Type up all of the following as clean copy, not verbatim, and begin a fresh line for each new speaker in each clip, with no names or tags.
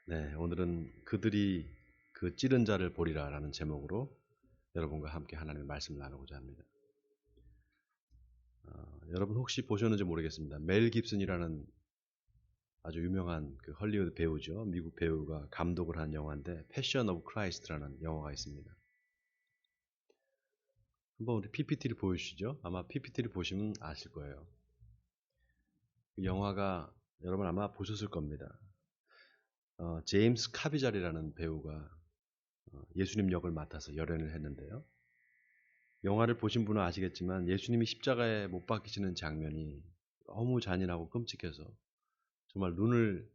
네, 오늘은 그들이 그 찌른 자를 보리라 라는 제목으로 여러분과 함께 하나님의 말씀을 나누고자 합니다. 여러분 혹시 보셨는지 모르겠습니다. 멜 깁슨이라는 아주 유명한 그 헐리우드 배우죠. 미국 배우가 감독을 한 영화인데 패션 오브 크라이스트라는 영화가 있습니다. 한번 우리 PPT를 보여주시죠. 아마 PPT를 보시면 아실 거예요. 그 영화가 여러분 아마 보셨을 겁니다. 제임스 카비잘이라는 배우가 예수님 역을 맡아서 열연을 했는데요. 영화를 보신 분은 아시겠지만 예수님이 십자가에 못 박히시는 장면이 너무 잔인하고 끔찍해서 정말 눈을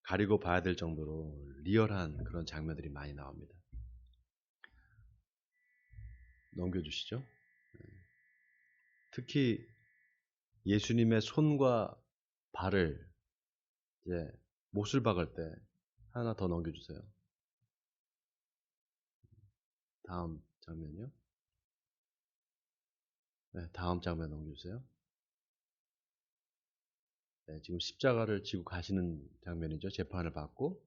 가리고 봐야 될 정도로 리얼한 그런 장면들이 많이 나옵니다. 넘겨주시죠. 특히 예수님의 손과 발을 이제 못을 박을 때 하나 더 넘겨주세요. 다음 장면이요. 네, 다음 장면 넘겨주세요. 네, 지금 십자가를 지고 가시는 장면이죠. 재판을 받고.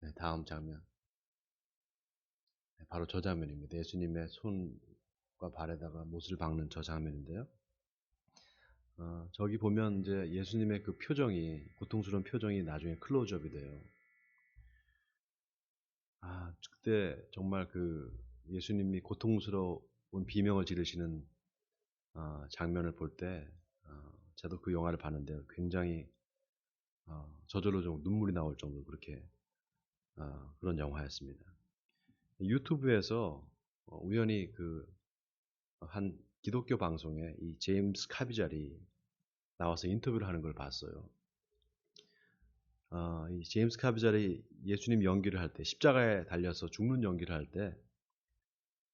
네, 다음 장면. 네, 바로 저 장면입니다. 예수님의 손과 발에다가 못을 박는 저 장면인데요. 저기 보면 이제 예수님의 그 표정이, 고통스러운 표정이 나중에 클로즈업이 돼요. 그때 정말 그 예수님이 고통스러운 비명을 지르시는 장면을 볼 때, 저도 그 영화를 봤는데 굉장히 저절로 좀 눈물이 나올 정도로 그렇게 그런 영화였습니다. 유튜브에서 우연히 그 한 기독교 방송에 이 제임스 카비잘이 나와서 인터뷰를 하는 걸 봤어요. 이 제임스 카비잘이 예수님 연기를 할 때, 십자가에 달려서 죽는 연기를 할 때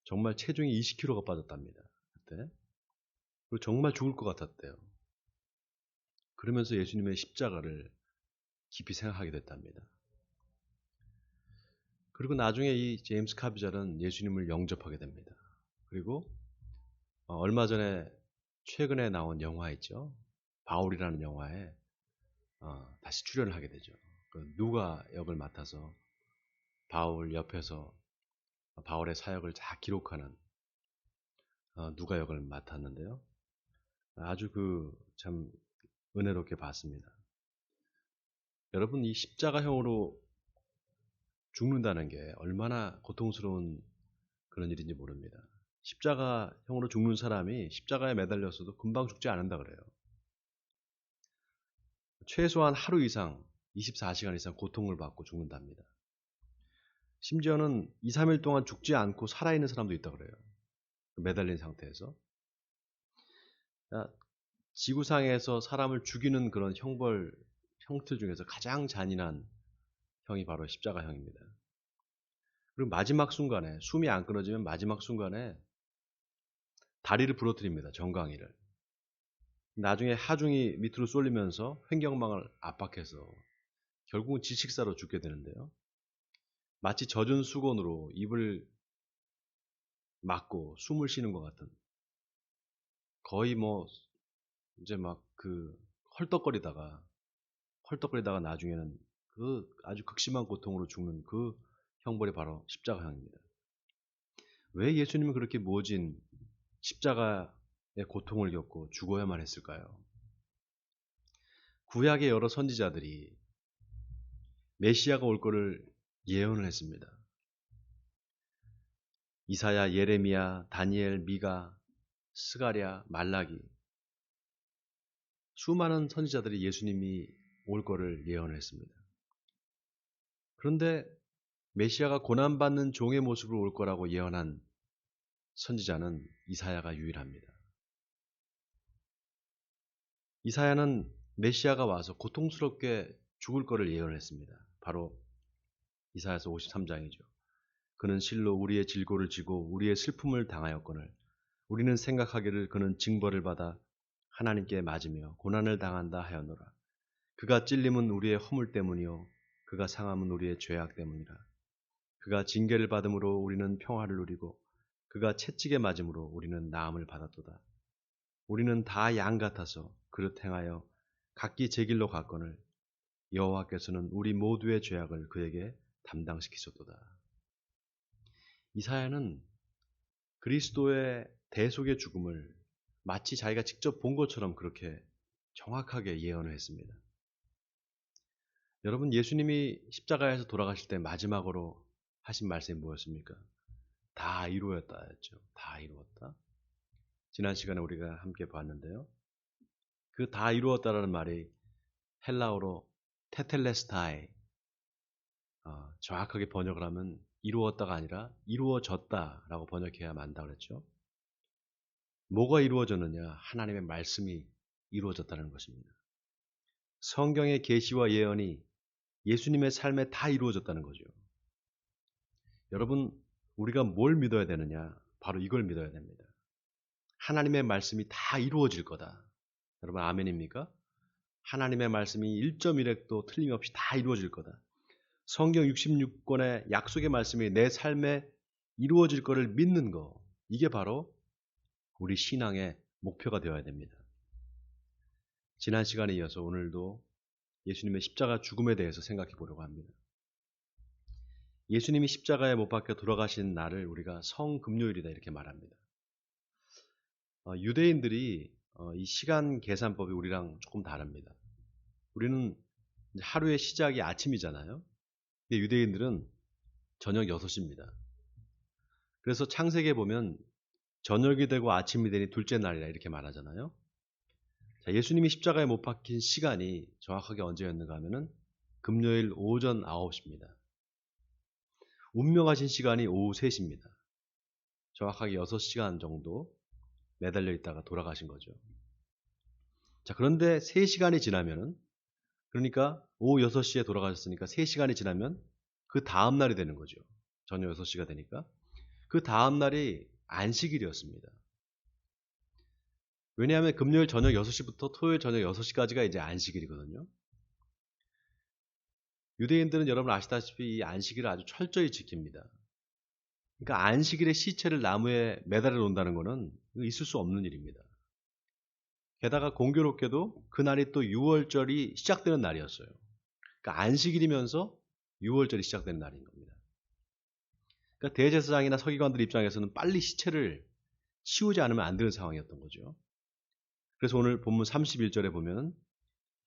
정말 체중이 20kg가 빠졌답니다. 그때. 그리고 정말 죽을 것 같았대요. 그러면서 예수님의 십자가를 깊이 생각하게 됐답니다. 그리고 나중에 이 제임스 카비잘은 예수님을 영접하게 됩니다. 그리고 얼마 전에 최근에 나온 영화 있죠. 바울이라는 영화에 다시 출연을 하게 되죠. 그 누가 역을 맡아서 바울 옆에서 바울의 사역을 다 기록하는 누가 역을 맡았는데요. 아주 참 은혜롭게 봤습니다. 여러분 이 십자가형으로 죽는다는 게 얼마나 고통스러운 그런 일인지 모릅니다. 십자가형으로 죽는 사람이 십자가에 매달렸어도 금방 죽지 않는다 그래요. 최소한 하루 이상, 24시간 이상 고통을 받고 죽는답니다. 심지어는 2, 3일 동안 죽지 않고 살아있는 사람도 있다 그래요. 매달린 상태에서. 지구상에서 사람을 죽이는 그런 형태 중에서 가장 잔인한 형이 바로 십자가형입니다. 그리고 마지막 순간에, 숨이 안 끊어지면 마지막 순간에 다리를 부러뜨립니다. 정강이를. 나중에 하중이 밑으로 쏠리면서 횡격막을 압박해서 결국은 질식사로 죽게 되는데요. 마치 젖은 수건으로 입을 막고 숨을 쉬는 것 같은, 거의 이제 헐떡거리다가 나중에는 그 아주 극심한 고통으로 죽는 그 형벌이 바로 십자가형입니다. 왜 예수님은 그렇게 모진 십자가의 고통을 겪고 죽어야만 했을까요? 구약의 여러 선지자들이 메시아가 올 거를 예언을 했습니다. 이사야, 예레미야, 다니엘, 미가, 스가랴, 말라기, 수많은 선지자들이 예수님이 올 거를 예언을 했습니다. 그런데 메시아가 고난받는 종의 모습으로 올 거라고 예언한 선지자는 이사야가 유일합니다. 이사야는 메시아가 와서 고통스럽게 죽을 거를 예언을 했습니다. 바로 이사야서 53장이죠. 그는 실로 우리의 질고를 지고 우리의 슬픔을 당하였거늘 우리는 생각하기를 그는 징벌을 받아 하나님께 맞으며 고난을 당한다 하였노라. 그가 찔림은 우리의 허물 때문이요 그가 상함은 우리의 죄악 때문이라. 그가 징계를 받음으로 우리는 평화를 누리고 그가 채찍에 맞음으로 우리는 나음을 받았도다. 우리는 다 양 같아서 그릇 행하여 각기 제 길로 갔거늘 여호와께서는 우리 모두의 죄악을 그에게 담당시키셨도다. 이사야는 그리스도의 대속의 죽음을 마치 자기가 직접 본 것처럼 그렇게 정확하게 예언을 했습니다. 여러분, 예수님이 십자가에서 돌아가실 때 마지막으로 하신 말씀이 뭐였습니까? 다 이루었다 했죠. 다 이루었다. 지난 시간에 우리가 함께 봤는데요. 그 다 이루었다라는 말이 헬라어로 테텔레스타이, 정확하게 번역을 하면 이루었다가 아니라 이루어졌다라고 번역해야 만다 그랬죠. 뭐가 이루어졌느냐? 하나님의 말씀이 이루어졌다는 것입니다. 성경의 계시와 예언이 예수님의 삶에 다 이루어졌다는 거죠. 여러분, 우리가 뭘 믿어야 되느냐? 바로 이걸 믿어야 됩니다. 하나님의 말씀이 다 이루어질 거다. 여러분, 아멘입니까? 하나님의 말씀이 1.1획도 틀림없이 다 이루어질 거다. 성경 66권의 약속의 말씀이 내 삶에 이루어질 거를 믿는 거, 이게 바로 우리 신앙의 목표가 되어야 됩니다. 지난 시간에 이어서 오늘도 예수님의 십자가 죽음에 대해서 생각해 보려고 합니다. 예수님이 십자가에 못 박혀 돌아가신 날을 우리가 성금요일이다 이렇게 말합니다. 유대인들이 이 시간 계산법이 우리랑 조금 다릅니다. 우리는 하루의 시작이 아침이잖아요. 근데 유대인들은 저녁 6시입니다. 그래서 창세기에 보면 저녁이 되고 아침이 되니 둘째 날이라 이렇게 말하잖아요. 자, 예수님이 십자가에 못 박힌 시간이 정확하게 언제였는가 하면은 금요일 오전 9시입니다. 운명하신 시간이 오후 3시입니다. 정확하게 6시간 정도 매달려 있다가 돌아가신 거죠. 자, 그런데 3시간이 지나면은, 그러니까 오후 6시에 돌아가셨으니까 3시간이 지나면 그 다음 날이 되는 거죠. 저녁 6시가 되니까. 그 다음 날이 안식일이었습니다. 왜냐하면 금요일 저녁 6시부터 토요일 저녁 6시까지가 이제 안식일이거든요. 유대인들은 여러분 아시다시피 이 안식일을 아주 철저히 지킵니다. 그러니까 안식일에 시체를 나무에 매달아 놓는다는 것은 있을 수 없는 일입니다. 게다가 공교롭게도 그날이 또 6월절이 시작되는 날이었어요. 그러니까 안식일이면서 6월절이 시작되는 날인 겁니다. 그러니까 대제사장이나 서기관들 입장에서는 빨리 시체를 치우지 않으면 안 되는 상황이었던 거죠. 그래서 오늘 본문 31절에 보면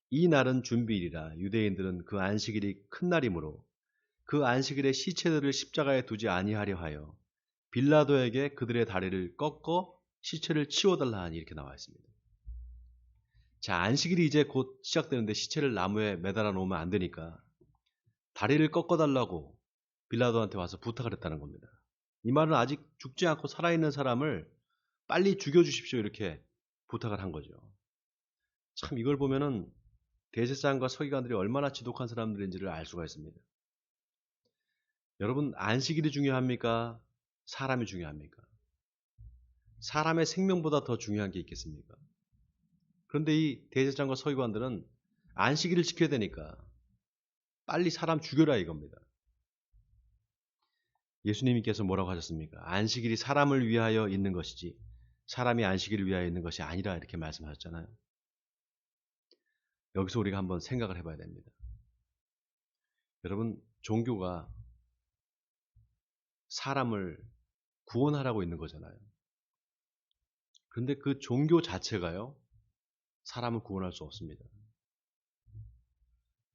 이 날은 준비일이라 유대인들은 그 안식일이 큰 날이므로 그 안식일에 시체들을 십자가에 두지 아니하려 하여 빌라도에게 그들의 다리를 꺾어 시체를 치워달라 하니 이렇게 나와 있습니다. 자, 안식일이 이제 곧 시작되는데 시체를 나무에 매달아 놓으면 안 되니까 다리를 꺾어달라고 빌라도한테 와서 부탁을 했다는 겁니다. 이 말은 아직 죽지 않고 살아있는 사람을 빨리 죽여주십시오 이렇게 부탁을 한 거죠. 참 이걸 보면은 대제사장과 서기관들이 얼마나 지독한 사람들인지를 알 수가 있습니다. 여러분, 안식일이 중요합니까? 사람이 중요합니까? 사람의 생명보다 더 중요한 게 있겠습니까? 그런데 이 대제사장과 서기관들은 안식일을 지켜야 되니까 빨리 사람 죽여라 이겁니다. 예수님께서 뭐라고 하셨습니까? 안식일이 사람을 위하여 있는 것이지 사람이 안식일을 위하여 있는 것이 아니라 이렇게 말씀하셨잖아요. 여기서 우리가 한번 생각을 해봐야 됩니다. 여러분, 종교가 사람을 구원하라고 있는 거잖아요. 그런데 그 종교 자체가요, 사람을 구원할 수 없습니다.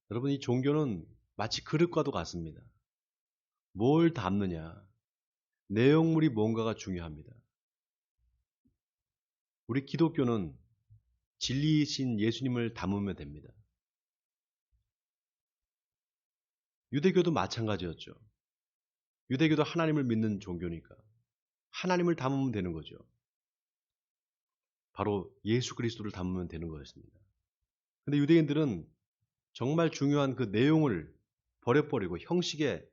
여러분, 이 종교는 마치 그릇과도 같습니다. 뭘 담느냐, 내용물이 뭔가가 중요합니다. 우리 기독교는 진리이신 예수님을 담으면 됩니다. 유대교도 마찬가지였죠. 유대교도 하나님을 믿는 종교니까 하나님을 담으면 되는 거죠. 바로 예수 그리스도를 담으면 되는 거였습니다. 근데 유대인들은 정말 중요한 그 내용을 버려버리고 형식에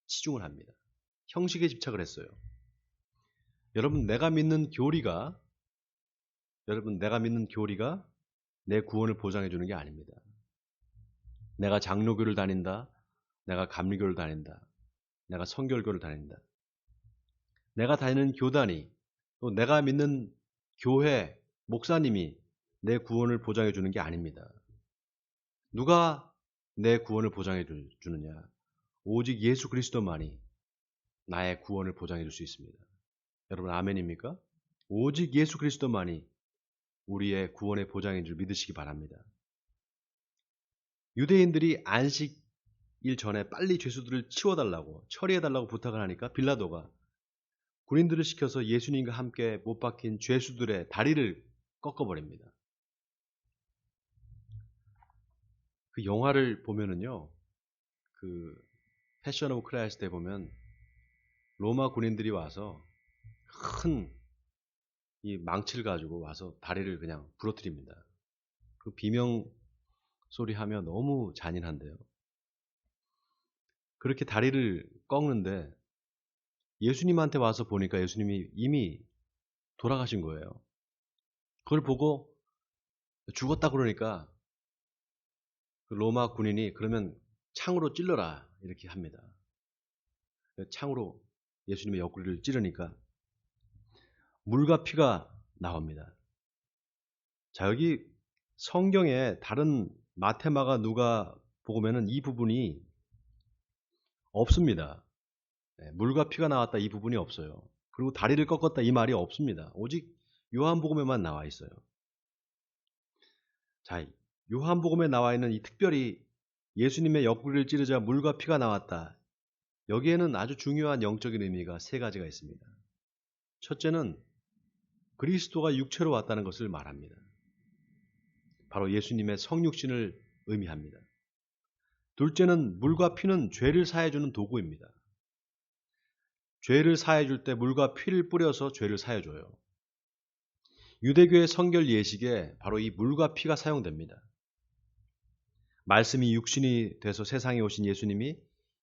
치중을 합니다. 형식에 집착을 했어요. 여러분, 내가 믿는 교리가 내 구원을 보장해 주는 게 아닙니다. 내가 장로교를 다닌다, 내가 감리교를 다닌다, 내가 성결교를 다닌다. 내가 다니는 교단이, 또 내가 믿는 교회, 목사님이 내 구원을 보장해 주는 게 아닙니다. 누가 내 구원을 보장해 주느냐? 오직 예수 그리스도만이 나의 구원을 보장해 줄 수 있습니다. 여러분 아멘입니까? 오직 예수 그리스도만이 우리의 구원의 보장인 줄 믿으시기 바랍니다. 유대인들이 안식일 전에 빨리 죄수들을 치워달라고 처리해달라고 부탁을 하니까 빌라도가 군인들을 시켜서 예수님과 함께 못 박힌 죄수들의 다리를 꺾어버립니다. 그 영화를 보면은요, 그 패션 오브 크라이스트에 보면 로마 군인들이 와서 큰 이 망치를 가지고 와서 다리를 그냥 부러뜨립니다. 그 비명 소리 하면 너무 잔인한데요. 그렇게 다리를 꺾는데 예수님한테 와서 보니까 예수님이 이미 돌아가신 거예요. 그걸 보고 죽었다 그러니까 그 로마 군인이 그러면 창으로 찔러라 이렇게 합니다. 창으로 예수님의 옆구리를 찌르니까 물과 피가 나옵니다. 자, 여기 성경에 다른 마테마가 누가 보면은 이 부분이 없습니다. 물과 피가 나왔다 이 부분이 없어요. 그리고 다리를 꺾었다 이 말이 없습니다. 오직 요한복음에만 나와 있어요. 자, 요한복음에 나와 있는 이 특별히 예수님의 옆구리를 찌르자 물과 피가 나왔다. 여기에는 아주 중요한 영적인 의미가 세 가지가 있습니다. 첫째는 그리스도가 육체로 왔다는 것을 말합니다. 바로 예수님의 성육신을 의미합니다. 둘째는 물과 피는 죄를 사해주는 도구입니다. 죄를 사해줄 때 물과 피를 뿌려서 죄를 사해줘요. 유대교의 성결 예식에 바로 이 물과 피가 사용됩니다. 말씀이 육신이 돼서 세상에 오신 예수님이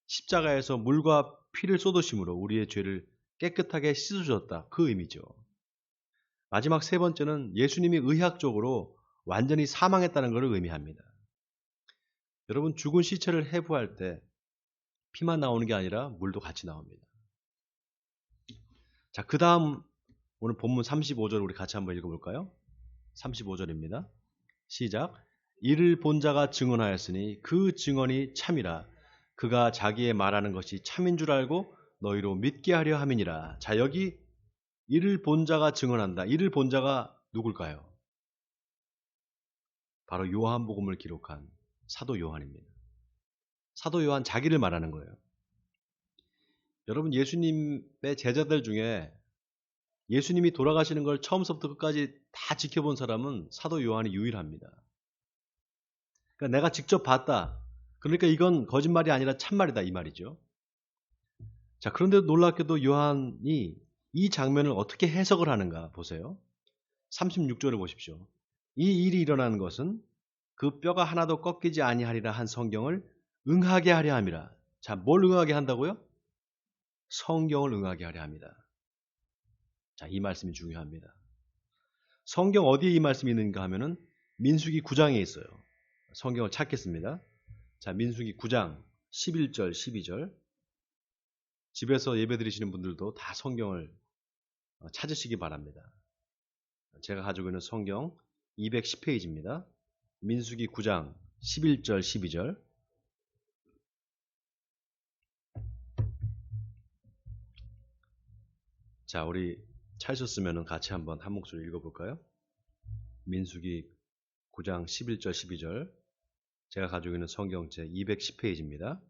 십자가에서 물과 피를 쏟으심으로 우리의 죄를 깨끗하게 씻어주셨다. 그 의미죠. 마지막 세 번째는 예수님이 의학적으로 완전히 사망했다는 것을 의미합니다. 여러분 죽은 시체를 해부할 때 피만 나오는 게 아니라 물도 같이 나옵니다. 자, 그 다음 오늘 본문 35절 우리 같이 한번 읽어볼까요? 35절입니다. 시작. 이를 본 자가 증언하였으니 그 증언이 참이라. 그가 자기의 말하는 것이 참인 줄 알고 너희로 믿게 하려 함이니라. 자, 여기 이를 본 자가 증언한다. 이를 본 자가 누굴까요? 바로 요한복음을 기록한 사도 요한입니다. 사도 요한 자기를 말하는 거예요. 여러분 예수님의 제자들 중에 예수님이 돌아가시는 걸 처음부터 끝까지 다 지켜본 사람은 사도 요한이 유일합니다. 그러니까 내가 직접 봤다. 그러니까 이건 거짓말이 아니라 참말이다 이 말이죠. 자, 그런데 놀랍게도 요한이 이 장면을 어떻게 해석을 하는가 보세요. 36절을 보십시오. 이 일이 일어나는 것은 그 뼈가 하나도 꺾이지 아니하리라 한 성경을 응하게 하려 함이라. 자, 뭘 응하게 한다고요? 성경을 응하게 하려 합니다. 자, 이 말씀이 중요합니다. 성경 어디에 이 말씀이 있는가 하면은 민수기 9장에 있어요. 성경을 찾겠습니다. 자, 민수기 9장 11절, 12절. 집에서 예배 드리시는 분들도 다 성경을 찾으시기 바랍니다. 제가 가지고 있는 성경 210페이지입니다. 민수기 9장 11절, 12절. 자, 우리 찾으셨으면 같이 한번 한 목소리 읽어볼까요? 민수기 9장 11절, 12절. 제가 가지고 있는 성경 제 210페이지입니다.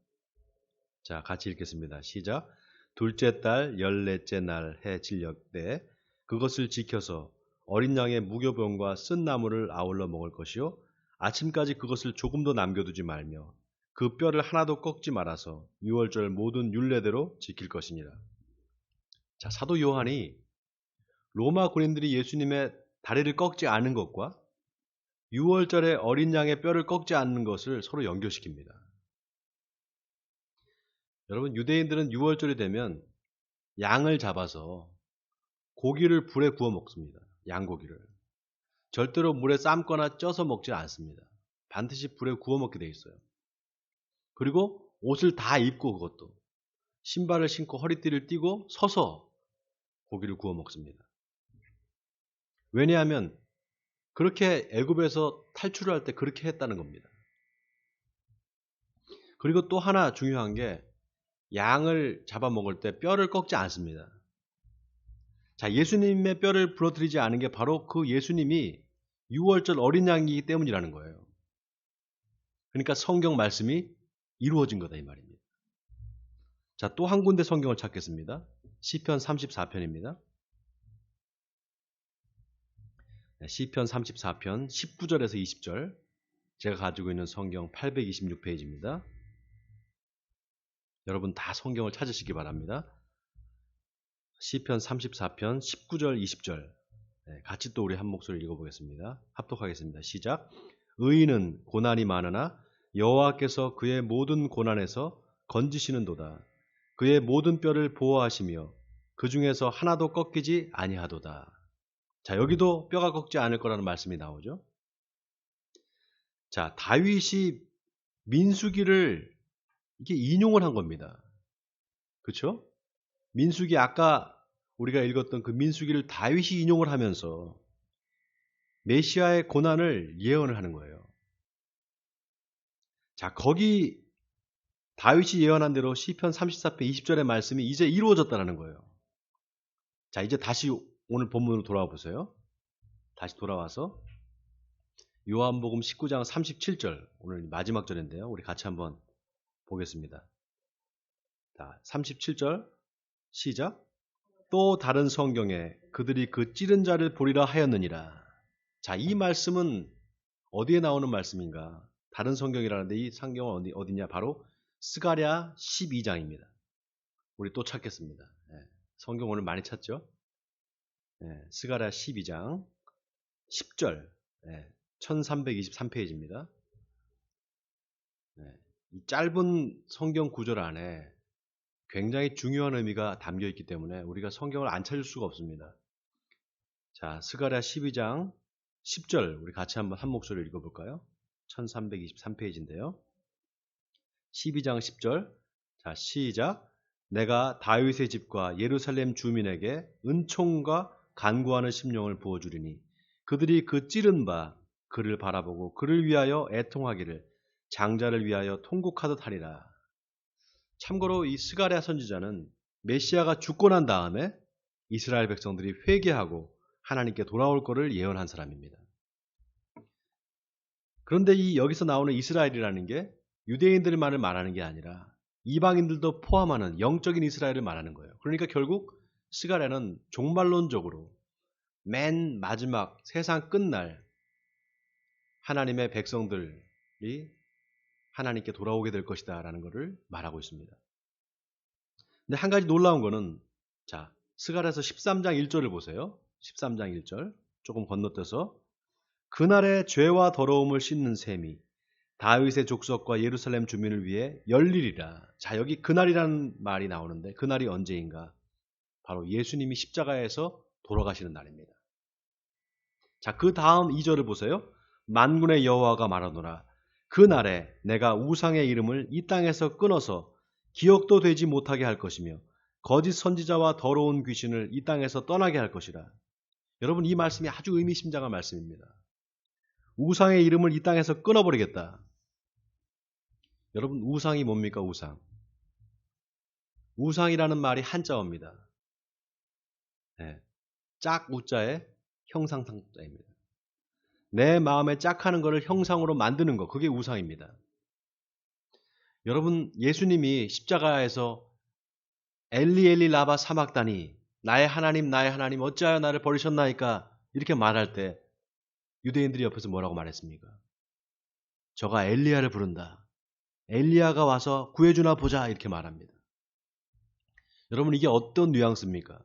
자, 같이 읽겠습니다. 시작. 둘째 달 14째 날 해 진력 때 그것을 지켜서 어린 양의 무교병과 쓴 나물을 아울러 먹을 것이요 아침까지 그것을 조금도 남겨두지 말며 그 뼈를 하나도 꺾지 말아서 유월절 모든 율례대로 지킬 것이니라. 자, 사도 요한이 로마 군인들이 예수님의 다리를 꺾지 않은 것과 유월절에 어린 양의 뼈를 꺾지 않는 것을 서로 연결시킵니다. 여러분 유대인들은 유월절이 되면 양을 잡아서 고기를 불에 구워 먹습니다. 양고기를. 절대로 물에 삶거나 쪄서 먹지 않습니다. 반드시 불에 구워 먹게 돼 있어요. 그리고 옷을 다 입고 그것도 신발을 신고 허리띠를 띠고 서서 고기를 구워 먹습니다. 왜냐하면 그렇게 애굽에서 탈출을 할 때 그렇게 했다는 겁니다. 그리고 또 하나 중요한 게 양을 잡아먹을 때 뼈를 꺾지 않습니다. 자, 예수님의 뼈를 부러뜨리지 않은 게 바로 그 예수님이 6월절 어린 양이기 때문이라는 거예요. 그러니까 성경 말씀이 이루어진 거다 이 말입니다. 자, 또 한 군데 성경을 찾겠습니다. 시편 34편입니다. 시편 34편 19절에서 20절, 제가 가지고 있는 성경 826페이지입니다. 여러분 다 성경을 찾으시기 바랍니다. 시편 34편 19절 20절 같이 또 우리 한 목소리 읽어보겠습니다. 합독하겠습니다. 시작. 의인은 고난이 많으나 여호와께서 그의 모든 고난에서 건지시는도다. 그의 모든 뼈를 보호하시며 그 중에서 하나도 꺾이지 아니하도다. 자, 여기도 뼈가 꺾지 않을 거라는 말씀이 나오죠. 자, 다윗이 민수기를 이게 인용을 한 겁니다. 그렇죠? 민수기, 아까 우리가 읽었던 그 민수기를 다윗이 인용을 하면서 메시아의 고난을 예언을 하는 거예요. 자, 거기 다윗이 예언한 대로 시편 34편 20절의 말씀이 이제 이루어졌다는 거예요. 자, 이제 다시 오늘 본문으로 돌아와 보세요. 다시 돌아와서 요한복음 19장 37절, 오늘 마지막 절인데요. 우리 같이 한번 보겠습니다. 자, 37절 시작. 또 다른 성경에 그들이 그 찌른 자를 보리라 하였느니라. 자, 이 말씀은 어디에 나오는 말씀인가? 다른 성경이라는데 이 성경은 어디냐? 바로 스가랴 12장입니다. 우리 또 찾겠습니다. 성경 오늘 많이 찾죠? 스가랴 12장 10절 1323페이지입니다. 이 짧은 성경 구절 안에 굉장히 중요한 의미가 담겨 있기 때문에 우리가 성경을 안 찾을 수가 없습니다. 자, 스가랴 12장 10절 우리 같이 한번 한 목소리를 읽어볼까요? 1323페이지인데요. 12장 10절. 자, 시작. 내가 다윗의 집과 예루살렘 주민에게 은총과 간구하는 심령을 부어주리니 그들이 그 찌른 바 그를 바라보고 그를 위하여 애통하기를 장자를 위하여 통곡하듯 하리라. 참고로 이 스가랴 선지자는 메시아가 죽고 난 다음에 이스라엘 백성들이 회개하고 하나님께 돌아올 것을 예언한 사람입니다. 그런데 이 여기서 나오는 이스라엘이라는 게 유대인들만을 말하는 게 아니라 이방인들도 포함하는 영적인 이스라엘을 말하는 거예요. 그러니까 결국 스가랴는 종말론적으로 맨 마지막 세상 끝날 하나님의 백성들이 하나님께 돌아오게 될 것이다 라는 것을 말하고 있습니다. 근데 한 가지 놀라운 거는, 자, 스가랴서 13장 1절을 보세요. 13장 1절 조금 건너뛰어서 그날의 죄와 더러움을 씻는 셈이 다윗의 족속과 예루살렘 주민을 위해 열리리라. 자, 여기 그날이라는 말이 나오는데 그날이 언제인가? 바로 예수님이 십자가에서 돌아가시는 날입니다. 자, 그 다음 2절을 보세요. 만군의 여호와가 말하노라. 그날에 내가 우상의 이름을 이 땅에서 끊어서 기억도 되지 못하게 할 것이며 거짓 선지자와 더러운 귀신을 이 땅에서 떠나게 할 것이라. 여러분, 이 말씀이 아주 의미심장한 말씀입니다. 우상의 이름을 이 땅에서 끊어버리겠다. 여러분, 우상이 뭡니까? 우상이라는 말이 한자어입니다. 짝 우자에 형상상자입니다. 내 마음에 짝하는 것을 형상으로 만드는 것, 그게 우상입니다. 여러분, 예수님이 십자가에서 엘리 엘리 라바 사막다니, 나의 하나님 어찌하여 나를 버리셨나이까, 이렇게 말할 때 유대인들이 옆에서 뭐라고 말했습니까? 저가 엘리야를 부른다. 엘리야가 와서 구해주나 보자, 이렇게 말합니다. 여러분, 이게 어떤 뉘앙스입니까?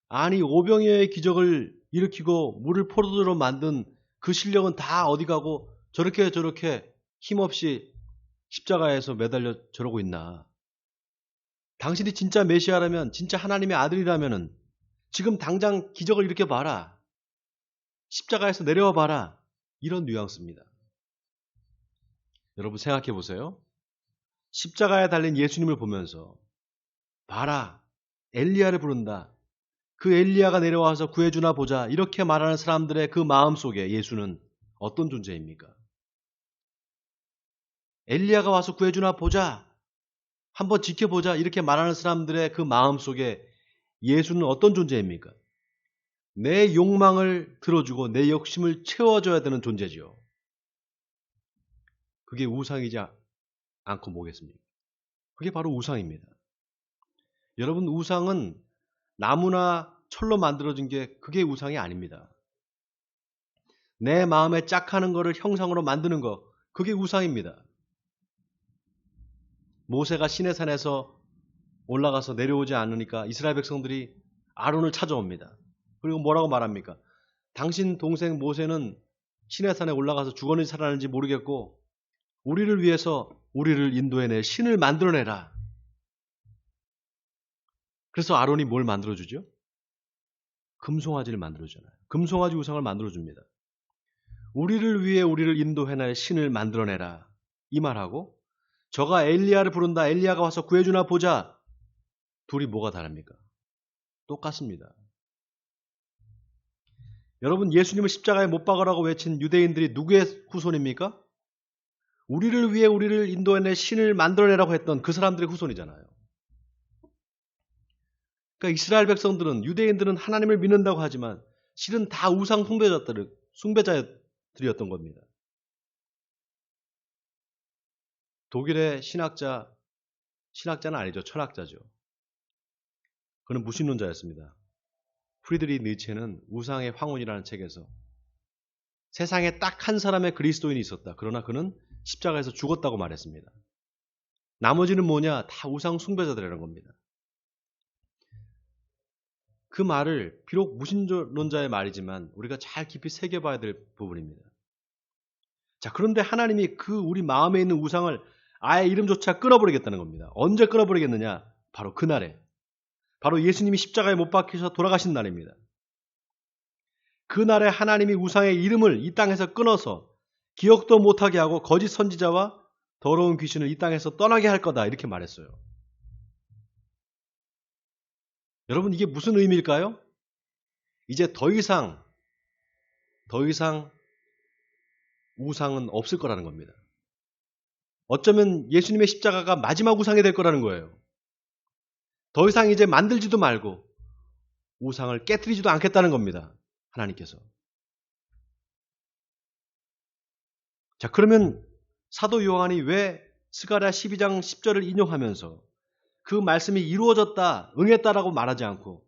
아니, 오병이어의 기적을 일으키고 물을 포도주로 만든 그 실력은 다 어디 가고 저렇게 힘없이 십자가에서 매달려 저러고 있나? 당신이 진짜 메시아라면, 진짜 하나님의 아들이라면 지금 당장 기적을 일으켜봐라. 십자가에서 내려와 봐라. 이런 뉘앙스입니다. 여러분, 생각해 보세요. 십자가에 달린 예수님을 보면서 봐라, 엘리야를 부른다. 그 엘리야가 내려와서 구해주나 보자, 이렇게 말하는 사람들의 그 마음속에 예수는 어떤 존재입니까? 엘리야가 와서 구해주나 보자. 한번 지켜보자. 이렇게 말하는 사람들의 그 마음속에 예수는 어떤 존재입니까? 내 욕망을 들어주고 내 욕심을 채워줘야 되는 존재지요. 그게 우상이지 않고 뭐겠습니까? 그게 바로 우상입니다. 여러분, 우상은 나무나 철로 만들어진 게 그게 우상이 아닙니다. 내 마음에 짝하는 거를 형상으로 만드는 거, 그게 우상입니다. 모세가 시내산에서 올라가서 내려오지 않으니까 이스라엘 백성들이 아론을 찾아옵니다. 그리고 뭐라고 말합니까? 당신 동생 모세는 시내산에 올라가서 죽었는지 살았는지 모르겠고 우리를 위해서 우리를 인도해낼 신을 만들어내라. 그래서 아론이 뭘 만들어주죠? 금송아지를 만들어주잖아요. 금송아지 우상을 만들어줍니다. 우리를 위해 우리를 인도해낼 신을 만들어내라. 이 말하고 저가 엘리야를 부른다. 엘리야가 와서 구해주나 보자. 둘이 뭐가 다릅니까? 똑같습니다. 여러분, 예수님을 십자가에 못 박으라고 외친 유대인들이 누구의 후손입니까? 우리를 위해 우리를 인도해낼 신을 만들어내라고 했던 그 사람들의 후손이잖아요. 그러니까 이스라엘 백성들은, 유대인들은 하나님을 믿는다고 하지만 실은 다 우상 숭배자들이었던 겁니다. 독일의 신학자는 아니죠. 철학자죠. 그는 무신론자였습니다. 프리드리히 니체는 우상의 황혼이라는 책에서 세상에 딱 한 사람의 그리스도인이 있었다. 그러나 그는 십자가에서 죽었다고 말했습니다. 나머지는 뭐냐? 다 우상 숭배자들이라는 겁니다. 그 말을 비록 무신론자의 말이지만 우리가 잘 깊이 새겨봐야 될 부분입니다. 자, 그런데 하나님이 그 우리 마음에 있는 우상을 아예 이름조차 끊어버리겠다는 겁니다. 언제 끊어버리겠느냐? 바로 그날에. 바로 예수님이 십자가에 못 박히셔서 돌아가신 날입니다. 그날에 하나님이 우상의 이름을 이 땅에서 끊어서 기억도 못하게 하고 거짓 선지자와 더러운 귀신을 이 땅에서 떠나게 할 거다. 이렇게 말했어요. 여러분, 이게 무슨 의미일까요? 이제 더 이상 우상은 없을 거라는 겁니다. 어쩌면 예수님의 십자가가 마지막 우상이 될 거라는 거예요. 더 이상 이제 만들지도 말고 우상을 깨트리지도 않겠다는 겁니다. 하나님께서. 자, 그러면 사도 요한이 왜 스가랴 12장 10절을 인용하면서 그 말씀이 이루어졌다, 응했다라고 말하지 않고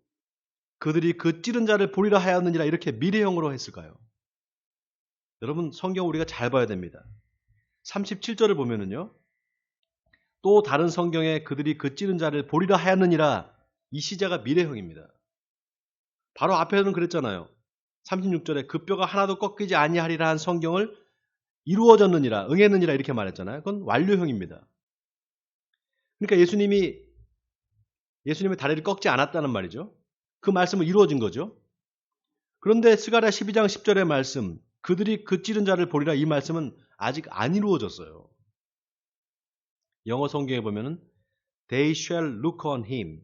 그들이 그 찌른 자를 보리라 하였느니라 이렇게 미래형으로 했을까요? 여러분, 성경 우리가 잘 봐야 됩니다. 37절을 보면은요. 또 다른 성경에 그들이 그 찌른 자를 보리라 하였느니라, 이 시제가 미래형입니다. 바로 앞에서는 그랬잖아요. 36절에 그 뼈가 하나도 꺾이지 아니하리라 한 성경을 이루어졌느니라, 응했느니라 이렇게 말했잖아요. 그건 완료형입니다. 그러니까 예수님의 다리를 꺾지 않았다는 말이죠. 그 말씀은 이루어진 거죠. 그런데 스가랴 12장 10절의 말씀, 그들이 그 찌른 자를 보리라, 이 말씀은 아직 안 이루어졌어요. 영어 성경에 보면은 They shall look on him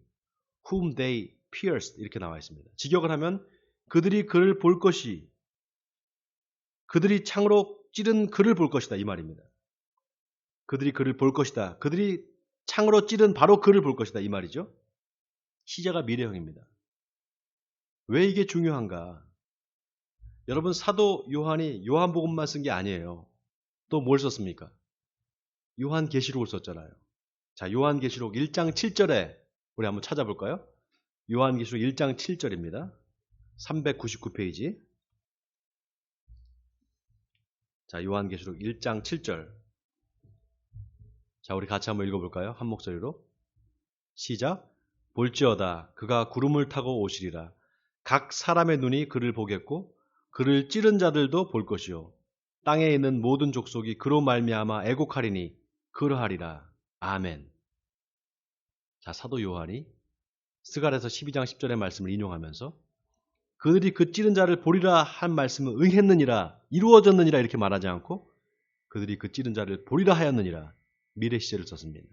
whom they pierced 이렇게 나와 있습니다. 직역을 하면 그들이 그를 볼 것이, 그들이 창으로 찌른 그를 볼 것이다 이 말입니다. 그들이 그를 볼 것이다. 그들이 창으로 찌른 바로 그를 볼 것이다 이 말이죠. 시제가 미래형입니다. 왜 이게 중요한가? 여러분, 사도 요한이 요한복음만 쓴 게 아니에요. 또 뭘 썼습니까? 요한계시록을 썼잖아요. 자, 요한계시록 1장 7절에 우리 한번 찾아볼까요? 요한계시록 1장 7절입니다. 399페이지. 자, 요한계시록 1장 7절. 자, 우리 같이 한번 읽어볼까요? 한 목소리로. 시작. 볼지어다 그가 구름을 타고 오시리라. 각 사람의 눈이 그를 보겠고 그를 찌른 자들도 볼 것이요 땅에 있는 모든 족속이 그로 말미암아 애곡하리니 그러하리라. 아멘. 자, 사도 요한이 스가랴서 12장 10절의 말씀을 인용하면서 그들이 그 찌른 자를 보리라 한 말씀은 응했느니라, 이루어졌느니라 이렇게 말하지 않고 그들이 그 찌른 자를 보리라 하였느니라, 미래 시제를 썼습니다.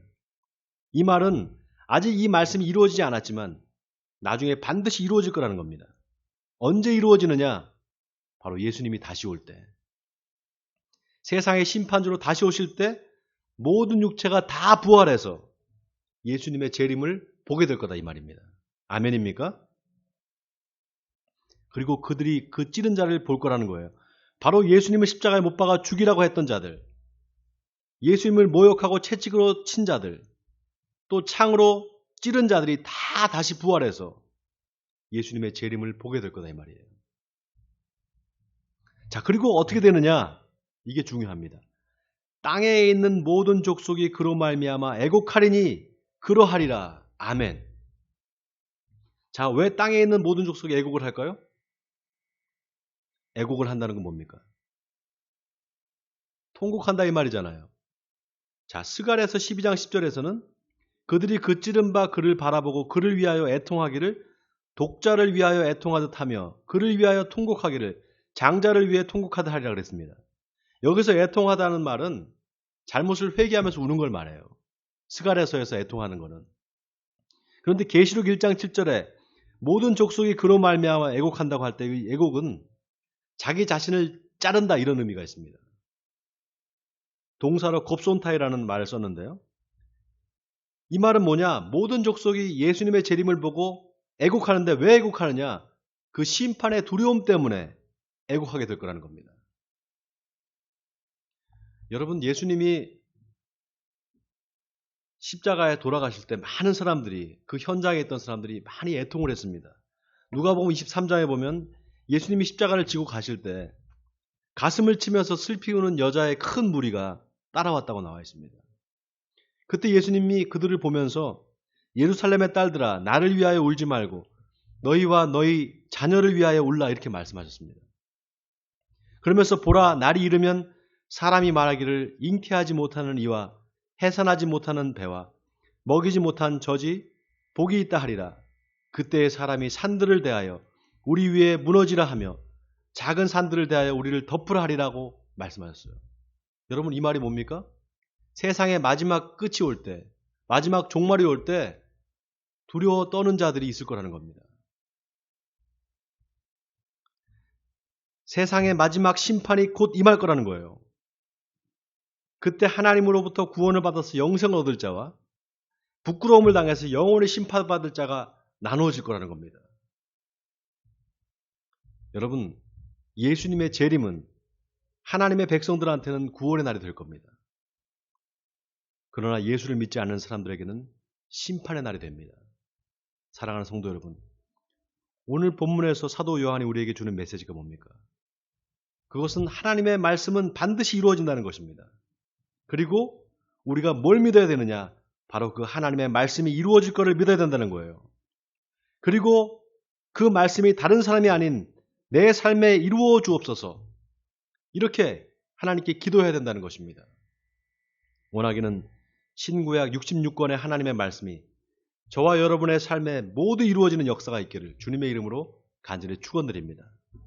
이 말은 아직 이 말씀이 이루어지지 않았지만 나중에 반드시 이루어질 거라는 겁니다. 언제 이루어지느냐? 바로 예수님이 다시 올 때. 세상의 심판주로 다시 오실 때 모든 육체가 다 부활해서 예수님의 재림을 보게 될 거다 이 말입니다. 아멘입니까? 그리고 그들이 그 찌른 자를 볼 거라는 거예요. 바로 예수님을 십자가에 못 박아 죽이라고 했던 자들, 예수님을 모욕하고 채찍으로 친 자들, 또 창으로 찌른 자들이 다 다시 부활해서 예수님의 재림을 보게 될 거다 이 말이에요. 자, 그리고 어떻게 되느냐? 이게 중요합니다. 땅에 있는 모든 족속이 그로 말미암아 애곡하리니 그러하리라. 아멘. 자, 왜 땅에 있는 모든 족속이 애곡을 할까요? 애곡을 한다는 건 뭡니까? 통곡한다 이 말이잖아요. 자, 스갈에서 12장 10절에서는 그들이 그 찌른 바 그를 바라보고 그를 위하여 애통하기를 독자를 위하여 애통하듯 하며 그를 위하여 통곡하기를 장자를 위해 통곡하듯 하리라 그랬습니다. 여기서 애통하다는 말은 잘못을 회개하면서 우는 걸 말해요. 스갈에서에서 애통하는 거는. 그런데 계시록 1장 7절에 모든 족속이 그로 말미암아 애곡한다고 할 때 이 애곡은 자기 자신을 자른다 이런 의미가 있습니다. 동사로 곱손타이라는 말을 썼는데요. 이 말은 뭐냐? 모든 족속이 예수님의 재림을 보고 애곡하는데 왜 애곡하느냐? 그 심판의 두려움 때문에 애곡하게 될 거라는 겁니다. 여러분, 예수님이 십자가에 돌아가실 때 많은 사람들이, 그 현장에 있던 사람들이 많이 애통을 했습니다. 누가복음 23장에 보면 예수님이 십자가를 지고 가실 때 가슴을 치면서 슬피 우는 여자의 큰 무리가 따라왔다고 나와 있습니다. 그때 예수님이 그들을 보면서 예루살렘의 딸들아 나를 위하여 울지 말고 너희와 너희 자녀를 위하여 울라 이렇게 말씀하셨습니다. 그러면서 보라 날이 이르면 사람이 말하기를 잉태하지 못하는 이와 해산하지 못하는 배와 먹이지 못한 젖이 복이 있다 하리라. 그때의 사람이 산들을 대하여 우리 위에 무너지라 하며 작은 산들을 대하여 우리를 덮으라 하리라고 말씀하셨어요. 여러분, 이 말이 뭡니까? 세상의 마지막 끝이 올 때, 마지막 종말이 올 때 두려워 떠는 자들이 있을 거라는 겁니다. 세상의 마지막 심판이 곧 임할 거라는 거예요. 그때 하나님으로부터 구원을 받아서 영생을 얻을 자와 부끄러움을 당해서 영원히 심판받을 자가 나누어질 거라는 겁니다. 여러분, 예수님의 재림은 하나님의 백성들한테는 구원의 날이 될 겁니다. 그러나 예수를 믿지 않는 사람들에게는 심판의 날이 됩니다. 사랑하는 성도 여러분, 오늘 본문에서 사도 요한이 우리에게 주는 메시지가 뭡니까? 그것은 하나님의 말씀은 반드시 이루어진다는 것입니다. 그리고 우리가 뭘 믿어야 되느냐? 바로 그 하나님의 말씀이 이루어질 것을 믿어야 된다는 거예요. 그리고 그 말씀이 다른 사람이 아닌 내 삶에 이루어 주옵소서. 이렇게 하나님께 기도해야 된다는 것입니다. 원하기는 신구약 66권의 하나님의 말씀이 저와 여러분의 삶에 모두 이루어지는 역사가 있기를 주님의 이름으로 간절히 축원드립니다.